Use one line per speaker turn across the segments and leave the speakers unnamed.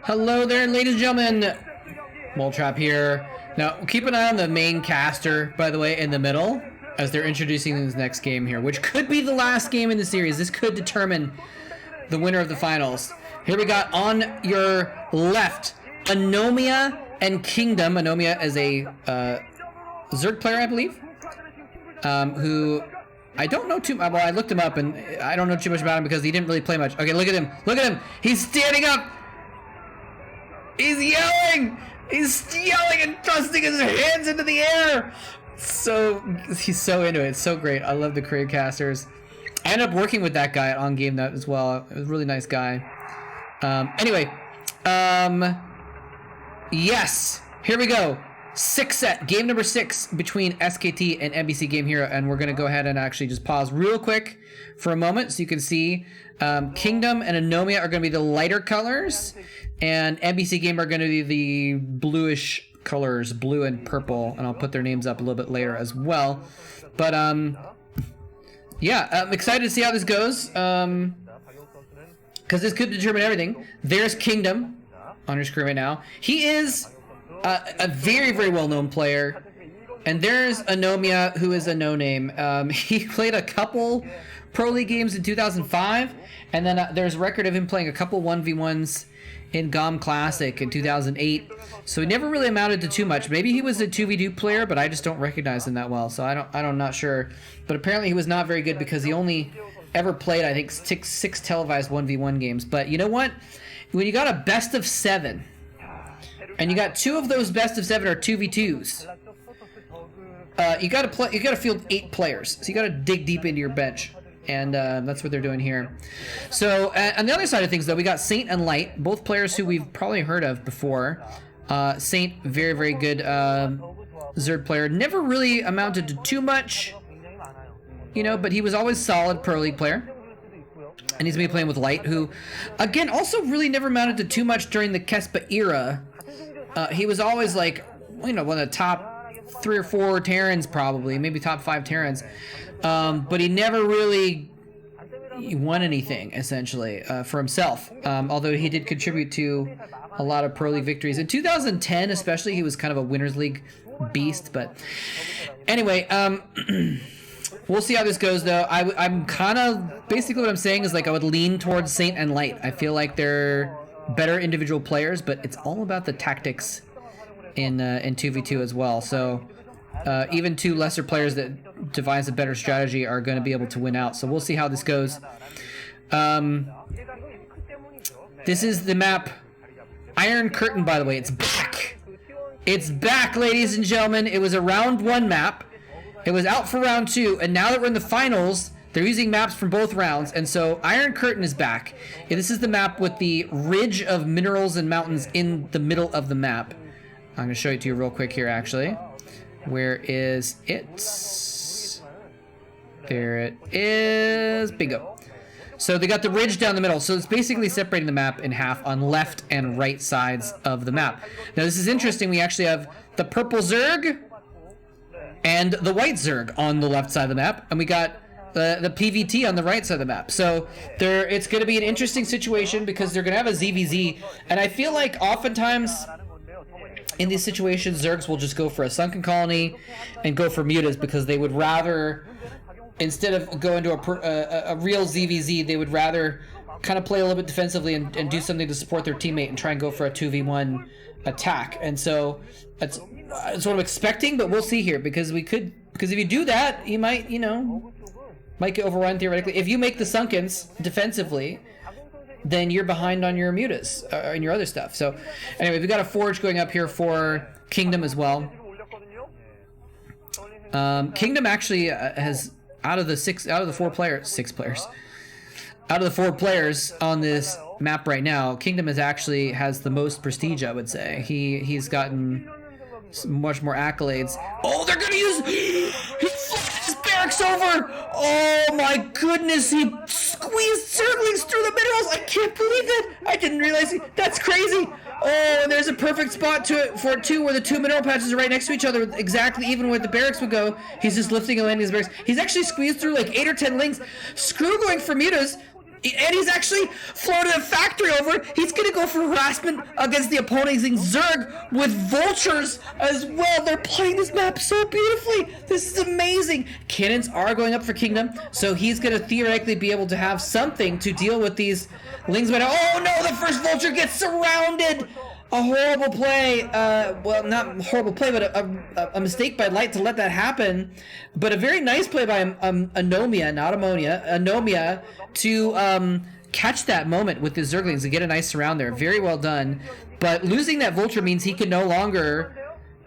Hello there, ladies and gentlemen. Moltrap here. Now, keep an eye on the main caster, by the way, in the middle, as they're introducing this next game here, which could be the last game in the series. This could determine the winner of the finals. Here we got on your left, AnomiA and Kingdom. AnomiA is a Zerg player, I believe, who I don't know too much. Well, I looked him up, and I don't know too much about him because he didn't really play much. Okay, look at him. Look at him. He's standing up. He's yelling. He's yelling and thrusting his hands into the air. So he's so into it. It's so great. I love the Crave casters. I ended up working with that guy on Game Nut as well. It was a really nice guy. Yes, here we go. 6 set, game number 6 between SKT and MBC Game Hero, and we're gonna go ahead and actually just pause real quick for a moment so you can see Kingdom and AnomiA are gonna be the lighter colors, and MBC Game are gonna be the bluish colors, blue and purple, and I'll put their names up a little bit later as well. But yeah, I'm excited to see how this goes, because this could determine everything. There's Kingdom on your screen right now. He is a very, very well-known player. And there's AnomiA, who is a no-name. He played a couple Pro League games in 2005, and then there's a record of him playing a couple 1v1s in GOM Classic in 2008. So he never really amounted to too much. Maybe he was a 2v2 player, but I just don't recognize him that well, so I'm not sure. But apparently he was not very good because he only ever played, I think, six televised 1v1 games. But you know what? When you got a best of 7, and you got 2 of those best of 7 are 2v2s, you gotta field 8 players. So you gotta dig deep into your bench, and that's what they're doing here. So on the other side of things, though, we got Saint and Light, both players who we've probably heard of before. Saint, very, very good Zerg player. Never really amounted to too much, you know, but he was always solid Pro League player. And he's gonna be playing with Light, who, again, also really never amounted to too much during the Kespa era. He was always like, you know, one of the top 3 or 4 Terrans, probably, maybe top 5 Terrans. But he never really won anything, essentially, for himself. Although he did contribute to a lot of Pro League victories. In 2010, especially, he was kind of a Winners League beast. But anyway, we'll see how this goes, though. I'm kind of, basically what I'm saying is, like, I would lean towards Saint and Light. I feel like they're better individual players, but it's all about the tactics in 2v2 as well. So even 2 lesser players that devise a better strategy are going to be able to win out. So we'll see how this goes. This is the map Iron Curtain, by the way. It's back. It's back, ladies and gentlemen. It was a round 1 map. It was out for round 2, and now that we're in the finals, they're using maps from both rounds, and so Iron Curtain is back. And this is the map with the ridge of minerals and mountains in the middle of the map. I'm going to show it to you real quick here, actually. Where is it? There it is. Bingo. So they got the ridge down the middle, so it's basically separating the map in half on left and right sides of the map. Now this is interesting. We actually have the purple Zerg and the white Zerg on the left side of the map, and we got the PVT on the right side of the map. So it's going to be an interesting situation because they're going to have a ZVZ, and I feel like oftentimes in these situations Zergs will just go for a sunken colony and go for mutas because they would rather, instead of go into a real ZVZ, they would rather kind of play a little bit defensively and do something to support their teammate and try and go for a 2v1 attack. And so that's what I'm expecting, but we'll see here because if you do that, you might get overrun theoretically. If you make the sunkens defensively, then you're behind on your mutas and your other stuff. So anyway, we've got a forge going up here for Kingdom as well. Kingdom actually has, out of the 4 players on this map right now, Kingdom has the most prestige, I would say. He's gotten much more accolades. Oh, they're gonna use, he flipped his barracks over. Oh my goodness, he squeezed Zerglings through the minerals. I can't believe that. I didn't realize that's crazy. Oh, and there's a perfect spot for it too, where the 2 mineral patches are right next to each other, exactly even where the barracks would go. He's just lifting and landing his barracks. He's actually squeezed through like 8 or 10 links. Screw going for mutas. And he's actually floated a factory over. He's going to go for harassment against the opposing Zerg with vultures as well. They're playing this map so beautifully. This is amazing. Cannons are going up for Kingdom, so he's going to theoretically be able to have something to deal with these Lings. But oh no, the first vulture gets surrounded. A horrible play. Well, not horrible play, but a mistake by Light to let that happen. But a very nice play by AnomiA, not Ammonia, AnomiA, to catch that moment with the Zerglings and get a nice surround there. Very well done. But losing that Vulture means he can no longer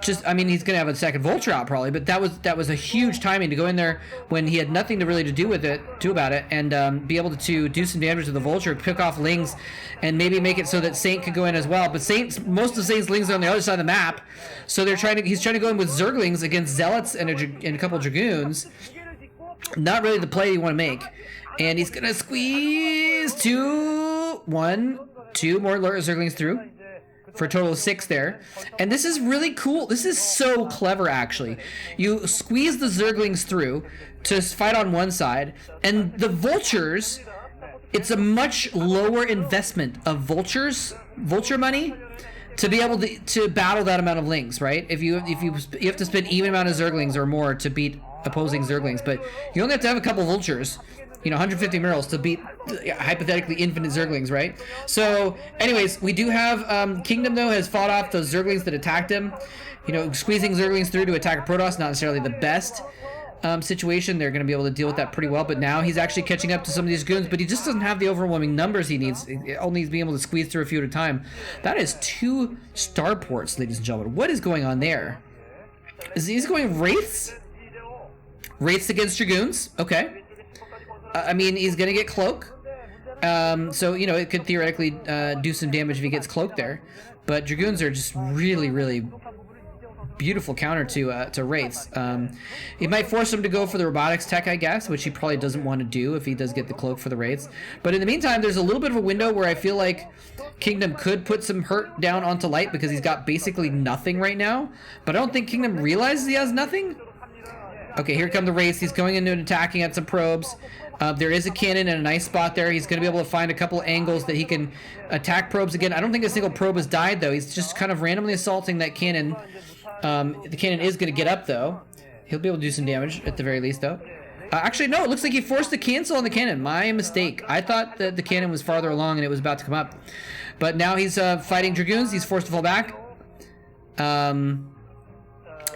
just, I mean, he's going to have a second Vulture out probably, but that was a huge timing to go in there when he had nothing to really do about it, and be able to do some damage to the Vulture, pick off Lings, and maybe make it so that Saint could go in as well. But most of Saint's Lings are on the other side of the map, so he's trying to go in with Zerglings against Zealots and a couple Dragoons. Not really the play you want to make. And he's going to squeeze 2, 1, 2 more Zerglings through, for a total of 6 there. And this is really cool. This is so clever, actually. You squeeze the Zerglings through to fight on one side, and the Vultures, it's a much lower investment of Vulture money to be able to battle that amount of Lings, right? If you have to spend even amount of Zerglings or more to beat opposing Zerglings, but you only have to have a couple Vultures, 150 murals to beat hypothetically infinite Zerglings, right? So, anyways, we do have Kingdom, though, has fought off those Zerglings that attacked him. Squeezing Zerglings through to attack a Protoss, not necessarily the best situation. They're going to be able to deal with that pretty well, but now he's actually catching up to some of these goons, but he just doesn't have the overwhelming numbers he needs. He only needs to be able to squeeze through a few at a time. That is 2 starports, ladies and gentlemen. What is going on there? He's going Wraiths? Wraiths against Dragoons? Okay. I mean, he's going to get Cloak. So, it could theoretically do some damage if he gets Cloak there. But Dragoons are just really, really beautiful counter to Wraiths. He might force him to go for the Robotics tech, I guess, which he probably doesn't want to do if he does get the Cloak for the Wraiths. But in the meantime, there's a little bit of a window where I feel like Kingdom could put some hurt down onto Light because he's got basically nothing right now. But I don't think Kingdom realizes he has nothing. Okay, here come the Wraiths. He's going into and attacking at some probes. There is a cannon in a nice spot there. He's going to be able to find a couple angles that he can attack probes again. I don't think a single probe has died, though. He's just kind of randomly assaulting that cannon. The cannon is going to get up, though. He'll be able to do some damage, at the very least, though. Actually, no, it looks like he forced the cancel on the cannon. My mistake. I thought that the cannon was farther along and it was about to come up. But now he's fighting Dragoons. He's forced to fall back.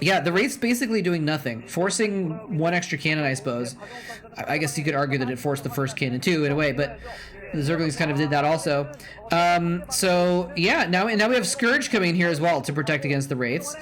Yeah, the Wraith's basically doing nothing. Forcing 1 extra cannon, I suppose. I guess you could argue that it forced the first cannon too, in a way, but the Zerglings kind of did that also. So, yeah, now we have Scourge coming in here as well to protect against the Wraiths.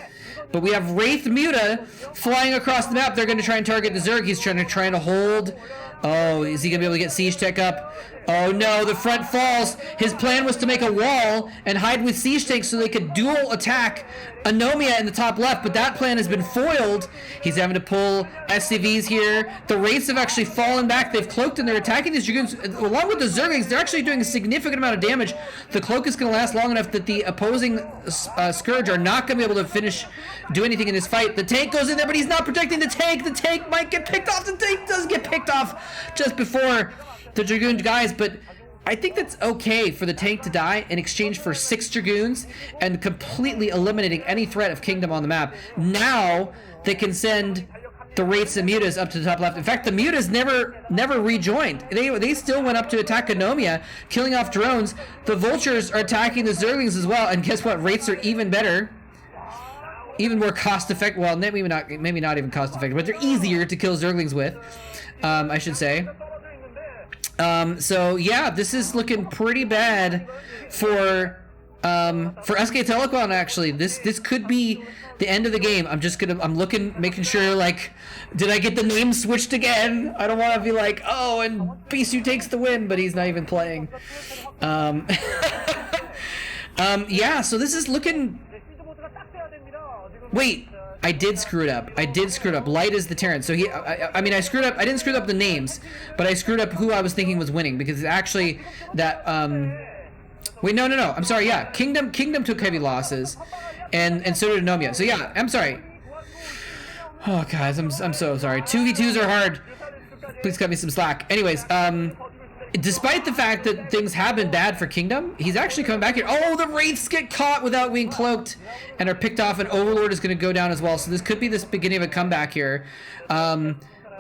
But we have Wraith Muta flying across the map. They're going to try and target the Zerg. He's trying to hold. Oh, is he going to be able to get Siege Tech up? Oh no, the front falls. His plan was to make a wall and hide with Siege Tanks so they could dual attack AnomiA in the top left, but that plan has been foiled. He's having to pull SCVs here. The Wraiths have actually fallen back. They've cloaked and they're attacking these Dragoons. Along with the Zerglings, they're actually doing a significant amount of damage. The cloak is going to last long enough that the opposing Scourge are not going to be able to do anything in this fight. The tank goes in there, but he's not protecting the tank. The tank might get picked off. The tank does get picked off just before the Dragoon guys, but I think that's okay for the tank to die in exchange for 6 Dragoons and completely eliminating any threat of Kingdom on the map. Now they can send the Wraiths and Mutas up to the top left. In fact, the Mutas never rejoined. They still went up to attack AnomiA, killing off drones. The Vultures are attacking the Zerglings as well, and guess what? Wraiths are even better. Even more cost effective. Well, maybe not even cost effective, but they're easier to kill Zerglings with, I should say. So yeah, this is looking pretty bad for SK Telecom. Actually, this could be the end of the game. I'm looking, making sure, like, did I get the name switched again? I don't want to be like, oh, and Bisu takes the win, but he's not even playing. Yeah, so this is looking. Wait. I did screw it up. Light is the Terran. So I mean, I screwed up. I didn't screw up the names, but I screwed up who I was thinking was winning, because it's actually that. Wait, no. I'm sorry. Yeah, Kingdom took heavy losses, and so did AnomiA. So yeah, I'm sorry. Oh guys, I'm so sorry. 2v2s are hard. Please cut me some slack. Anyways, despite the fact that things have been bad for Kingdom, he's actually coming back here. Oh, the Wraiths get caught without being cloaked and are picked off, and Overlord is going to go down as well. So this could be the beginning of a comeback here.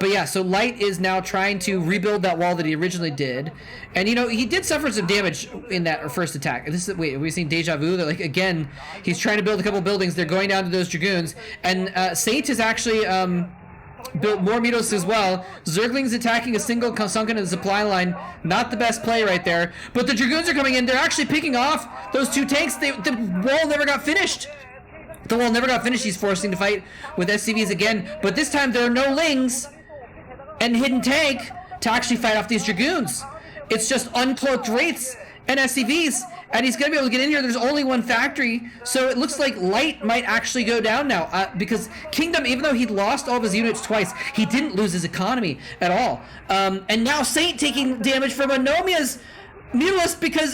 But yeah, so Light is now trying to rebuild that wall that he originally did. And, you know, he did suffer some damage in that first attack. This is, wait, are we seeing Deja Vu? They're like, again, he's trying to build a couple buildings. They're going down to those Dragoons. And Saint is actually built more Mutos as well. Zergling's attacking a single sunken in the supply line. Not the best play right there. But the Dragoons are coming in. They're actually picking off those two tanks. The wall never got finished. The wall never got finished. He's forcing to fight with SCVs again. But this time there are no Lings and hidden tank to actually fight off these Dragoons. It's just uncloaked Wraiths and SCVs, and he's gonna be able to get in here. There's only one factory, so it looks like Light might actually go down now, because Kingdom, even though he'd lost all of his units twice, he didn't lose his economy at all. And now Saint taking damage from AnomiA's Mutalisk because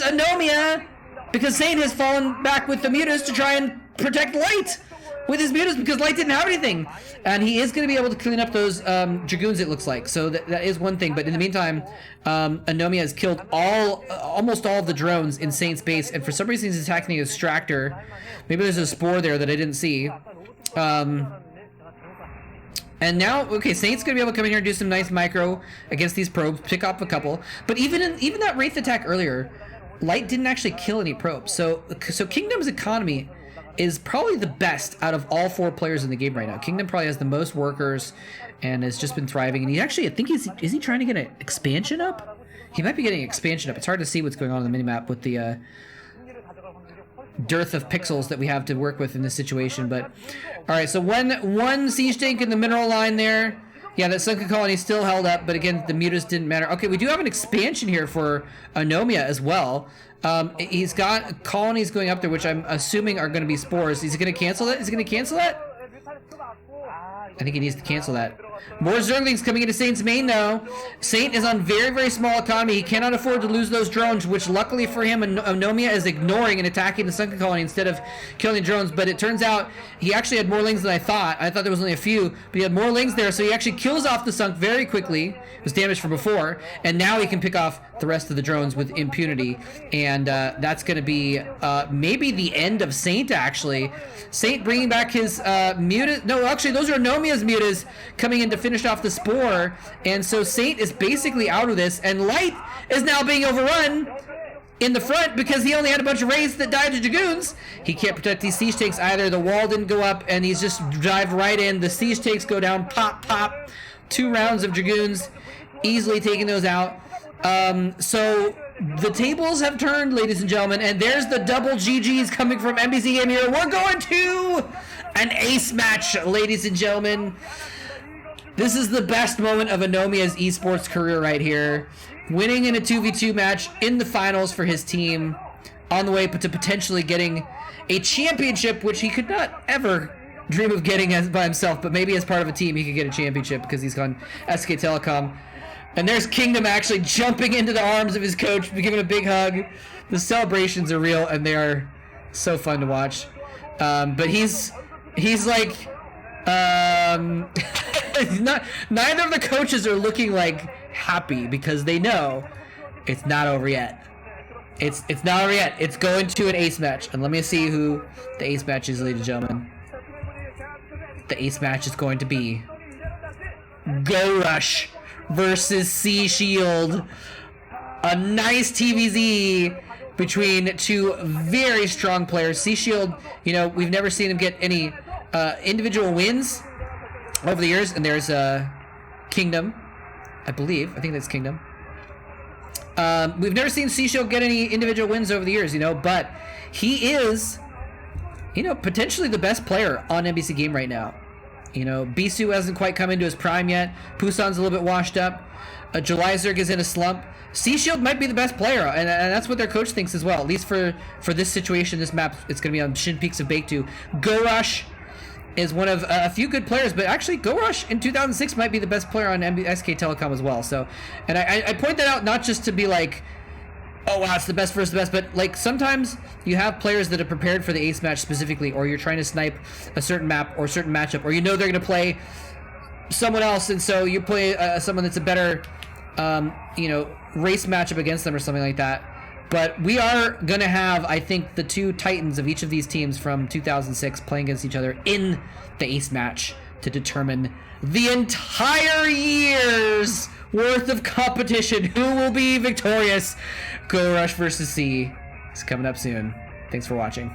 Saint has fallen back with the Mutas to try and protect Light with his Mutas because Light didn't have anything. And he is going to be able to clean up those Dragoons, it looks like. So that is one thing. But in the meantime, AnomiA has killed almost all of the drones in Saint's base. And for some reason, he's attacking the Extractor. Maybe there's a Spore there that I didn't see. And now, okay, Saint's going to be able to come in here and do some nice micro against these probes, pick off a couple. But even that Wraith attack earlier, Light didn't actually kill any probes. So Kingdom's economy is probably the best out of all 4 players in the game right now. Kingdom probably has the most workers and has just been thriving. And he actually, I think is he trying to get an expansion up? He might be getting expansion up. It's hard to see what's going on the minimap with the dearth of pixels that we have to work with in this situation. But all right, so one siege tank in the mineral line there. Yeah, that sunken colony still held up, but again, the mutas didn't matter. Okay, we do have an expansion here for AnomiA as well. He's got colonies going up there, which I'm assuming are going to be spores. Is he going to cancel that? Is he going to cancel that? I think he needs to cancel that. More Zerglings coming into Saint's main, though. Saint is on very, very small economy. He cannot afford to lose those drones, which luckily for him, AnomiA is ignoring and attacking the sunken colony instead of killing drones. But it turns out he actually had more Lings than I thought. I thought there was only a few, but he had more Lings there, so he actually kills off the sunk very quickly. It was damaged from before, and now he can pick off the rest of the drones with impunity. And that's going to be maybe the end of Saint, actually. Saint bringing back his mutas. No, actually, those are AnomiA's mutas coming in to finish off the Spore. And so Saint is basically out of this. And Light is now being overrun in the front because he only had a bunch of Wraiths that died to Dragoons. He can't protect these siege tanks either. The wall didn't go up, and he's just dive right in. The siege tanks go down, pop, pop. 2 rounds of Dragoons, easily taking those out. So the tables have turned, ladies and gentlemen, and there's the double GGs coming from MBC Game Hero. We're going to an ace match, ladies and gentlemen. This is the best moment of AnomiA's esports career right here. Winning in a 2v2 match in the finals for his team, on the way to potentially getting a championship, which he could not ever dream of getting by himself, but maybe as part of a team he could get a championship because he's gone SK Telecom. And there's Kingdom actually jumping into the arms of his coach, giving a big hug. The celebrations are real, and they are so fun to watch. But he's like, neither of the coaches are looking like happy because they know it's not over yet. It's not over yet. It's going to an ace match, and let me see who the ace match is, ladies and gentlemen. The ace match is going to be Go Rush versus Sea Shield. A nice TVZ between 2 very strong players. Sea Shield, you know, we've never seen him get any individual wins over the years. And there's Kingdom, I believe. I think that's Kingdom. We've never seen Sea Shield get any individual wins over the years, you know, but he is, you know, potentially the best player on MBC Game right now. You know, Bisu hasn't quite come into his prime yet. Pusan's a little bit washed up. Jelizerg is in a slump. Sea Shield might be the best player, and that's what their coach thinks as well. At least for this situation, this map, it's going to be on Shin Peaks of Bake 2. Go Rush is one of a few good players, but actually Go Rush in 2006 might be the best player on SK Telecom as well. So, and I point that out not just to be like, oh wow, it's the best versus the best, but like sometimes you have players that are prepared for the ace match specifically, or you're trying to snipe a certain map or a certain matchup, or you know they're going to play someone else, and so you play someone that's a better, you know, race matchup against them or something like that. But we are going to have, I think, the two titans of each of these teams from 2006 playing against each other in the ace match to determine the entire year's worth of competition. Who will be victorious? Go Rush versus C is coming up soon. Thanks for watching.